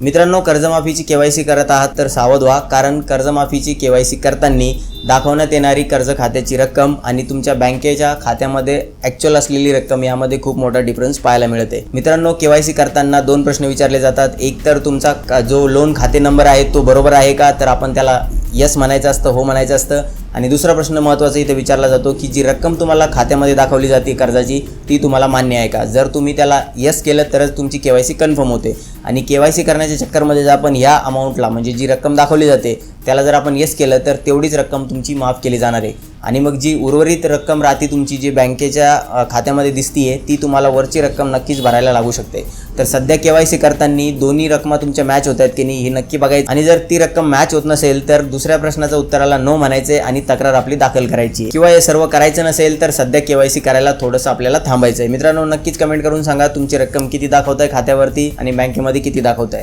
मित्रांनो, कर्जमाफीची केवायसी करत आहात तर सावध व्हा, कारण कर्जमाफीची केवायसी करताना दाखवण्यात येणारी कर्ज खात्याची रक्कम आणि तुमच्या बँकेच्या खात्यामध्ये ॲक्च्युअल असलेली रक्कम यामध्ये खूप मोठा डिफरन्स पाहायला मिळते। मित्रांनो, केवायसी करताना दोन प्रश्न विचारले जातात। एक तर तुमचा जो लोन खाते नंबर आहे तो बरोबर आहे का, तर आपण त्याला यस म्हणायचं असतं, हो म्हणायचं असतं। आणि दुसरा प्रश्न महत्त्वाचा इथे विचारला जातो की जी रक्कम तुम्हाला खात्यामध्ये दाखवली जाते कर्जाची ती तुम्हाला मान्य आहे का। जर तुम्ही त्याला यस केलं तरच तुमची केवायसी कन्फर्म होते। आणि केवायसी करण्याच्या चक्करमध्ये जर आपण ह्या अमाऊंटला म्हणजे जी रक्कम दाखवली जाते त्याला जर आपण यस केलं तर तेवढीच रक्कम तुमची माफ केली जाणार आहे। आणि मग जी उर्वरित रक्कम राहते तुमची जी बँकेच्या खात्यामध्ये दिसतीये ती तुम्हाला वरची रक्कम नक्कीच भरायला लागू शकते। तर सध्या केवायसी करताना दोन्ही रकमा तुमच्या मॅच होत आहेत की नाही हे नक्की बघायचं। आणि जर ती रक्कम मॅच होत नसेल तर दुसऱ्या प्रश्नाच्या उत्तराला नो म्हणायचे आणि तक्रार आपली दाखल करायची। किंवा हे सर्व करायचं नसेल तर सध्या केवायसी करायला थोडंसं आपल्याला थांबायचं आहे। मित्रांनो, नक्कीच कमेंट करून सांगा तुमची रक्कम किती दाखवत आहे खात्यावरती आणि बँकेमध्ये किती दाखवत आहे।